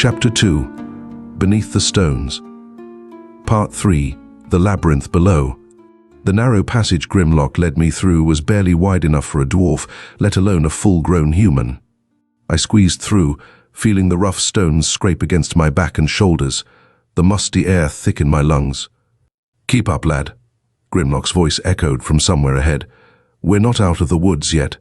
Chapter 2. Beneath the Stones. Part 3. The Labyrinth Below. The narrow passage Grimlock led me through was barely wide enough for a dwarf, let alone a full-grown human. I squeezed through, feeling the rough stones scrape against my back and shoulders, the musty air thick in my lungs. "Keep up, lad," Grimlock's voice echoed from somewhere ahead. "We're not out of the woods yet."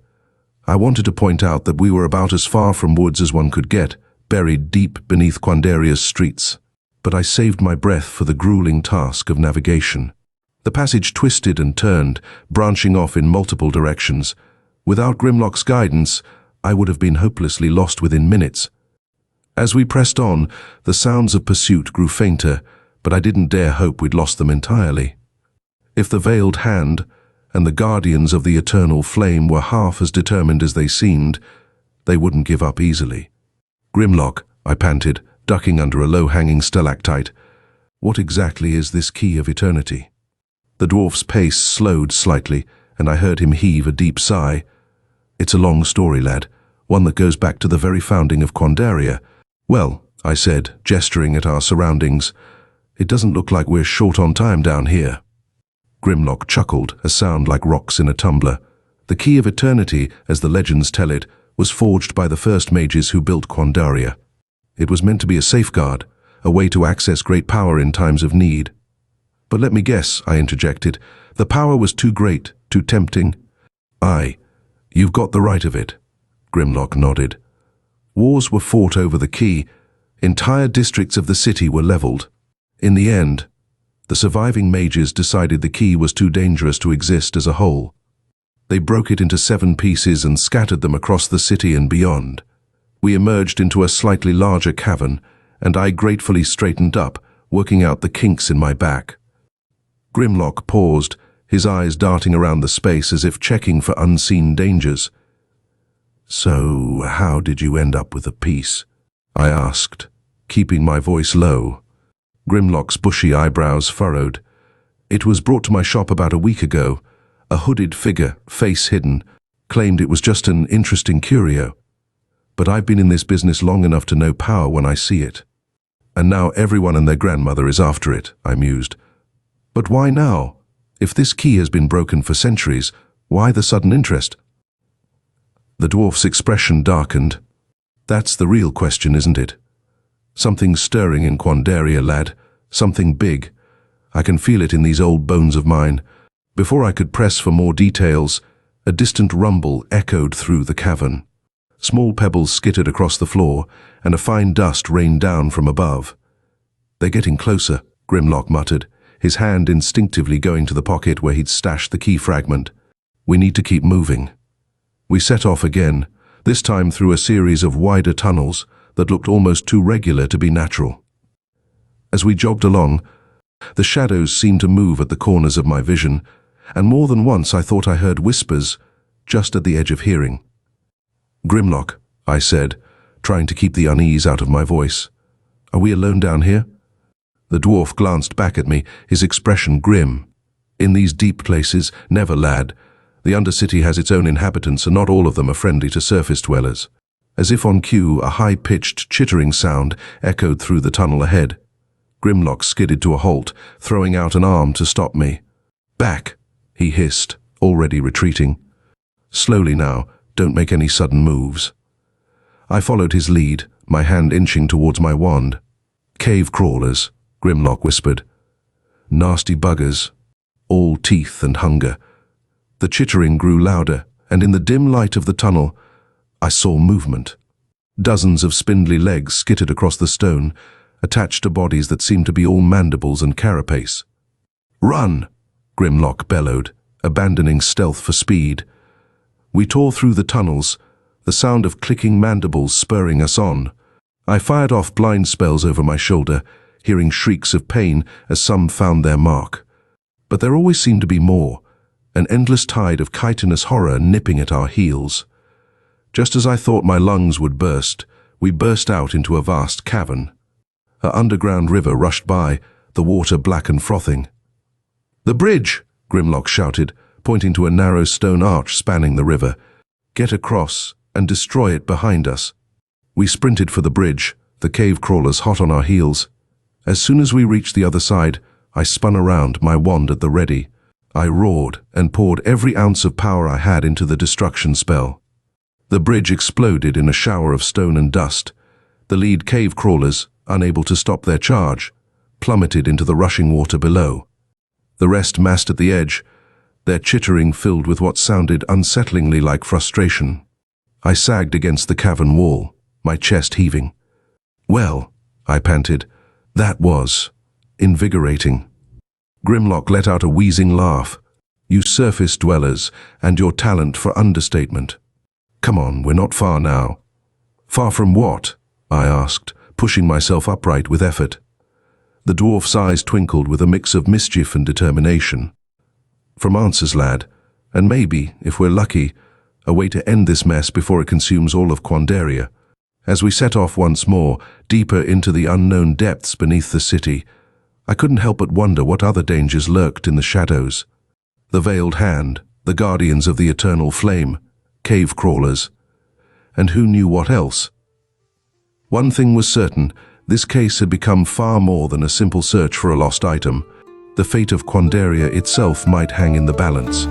I wanted to point out that we were about as far from woods as one could get, buried deep beneath Quandaria's streets. But I saved my breath for the grueling task of navigation. The passage twisted and turned, branching off in multiple directions. Without Grimlock's guidance, I would have been hopelessly lost within minutes. As we pressed on, the sounds of pursuit grew fainter, but I didn't dare hope we'd lost them entirely. If the Veiled Hand and the Guardians of the Eternal Flame were half as determined as they seemed, they wouldn't give up easily. "Grimlock," I panted, ducking under a low-hanging stalactite. "What exactly is this key of eternity?" The dwarf's pace slowed slightly, and I heard him heave a deep sigh. "It's a long story, lad, one that goes back to the very founding of Quandaria." "Well," I said, gesturing at our surroundings, "it doesn't look like we're short on time down here." Grimlock chuckled, a sound like rocks in a tumbler. "The key of eternity, as the legends tell it, was forged by the first mages who built Quandaria. It was meant to be a safeguard, a way to access great power in times of need." "But let me guess," I interjected, "the power was too great, too tempting?" "Aye, you've got the right of it," Grimlock nodded. "Wars were fought over the key. Entire districts of the city were leveled. In the end, the surviving mages decided the key was too dangerous to exist as a whole. They broke it into 7 pieces and scattered them across the city and beyond. We emerged into a slightly larger cavern, and I gratefully straightened up, working out the kinks in my back. Grimlock paused, his eyes darting around the space as if checking for unseen dangers. "So, how did you end up with the piece?" I asked, keeping my voice low. Grimlock's bushy eyebrows furrowed. "It was brought to my shop about a week ago. A hooded figure, face hidden, claimed it was just an interesting curio. But I've been in this business long enough to know power when I see it. And now everyone and their grandmother is after it," I mused. "But why now? If this key has been broken for centuries, why the sudden interest?" The dwarf's expression darkened. "That's the real question, isn't it? Something's stirring in Quandaria, lad. Something big. I can feel it in these old bones of mine." Before I could press for more details, a distant rumble echoed through the cavern. Small pebbles skittered across the floor, and a fine dust rained down from above. "They're getting closer," Grimlock muttered, his hand instinctively going to the pocket where he'd stashed the key fragment. "We need to keep moving." We set off again, this time through a series of wider tunnels that looked almost too regular to be natural. As we jogged along, the shadows seemed to move at the corners of my vision, and more than once I thought I heard whispers just at the edge of hearing. "Grimlock," I said, trying to keep the unease out of my voice. "Are we alone down here?" The dwarf glanced back at me, his expression grim. "In these deep places, never, lad. The Undercity has its own inhabitants, and not all of them are friendly to surface dwellers." As if on cue, a high-pitched, chittering sound echoed through the tunnel ahead. Grimlock skidded to a halt, throwing out an arm to stop me. "Back," he hissed, already retreating. "Slowly now, don't make any sudden moves." I followed his lead, my hand inching towards my wand. "Cave crawlers," Grimlock whispered. "Nasty buggers, all teeth and hunger." The chittering grew louder, and in the dim light of the tunnel, I saw movement. Dozens of spindly legs skittered across the stone, attached to bodies that seemed to be all mandibles and carapace. "Run!" Grimlock bellowed, abandoning stealth for speed. We tore through the tunnels, the sound of clicking mandibles spurring us on. I fired off blind spells over my shoulder, hearing shrieks of pain as some found their mark. But there always seemed to be more, an endless tide of chitinous horror nipping at our heels. Just as I thought my lungs would burst, we burst out into a vast cavern. An underground river rushed by, the water black and frothing. "The bridge!" Grimlock shouted, pointing to a narrow stone arch spanning the river. "Get across and destroy it behind us." We sprinted for the bridge, the cave crawlers hot on our heels. As soon as we reached the other side, I spun around, my wand at the ready. I roared and poured every ounce of power I had into the destruction spell. The bridge exploded in a shower of stone and dust. The lead cave crawlers, unable to stop their charge, plummeted into the rushing water below. The rest massed at the edge, their chittering filled with what sounded unsettlingly like frustration. I sagged against the cavern wall, my chest heaving. "Well," I panted, "that was invigorating." Grimlock let out a wheezing laugh. "You surface dwellers, and your talent for understatement. Come on, we're not far now." "Far from what?" I asked, pushing myself upright with effort. The dwarf's eyes twinkled with a mix of mischief and determination. "From answers, lad, and maybe, if we're lucky, a way to end this mess before it consumes all of Quandaria." As we set off once more, deeper into the unknown depths beneath the city, I couldn't help but wonder what other dangers lurked in the shadows. The Veiled Hand, the Guardians of the Eternal Flame, cave crawlers, and who knew what else? One thing was certain, this case had become far more than a simple search for a lost item. The fate of Quandaria itself might hang in the balance.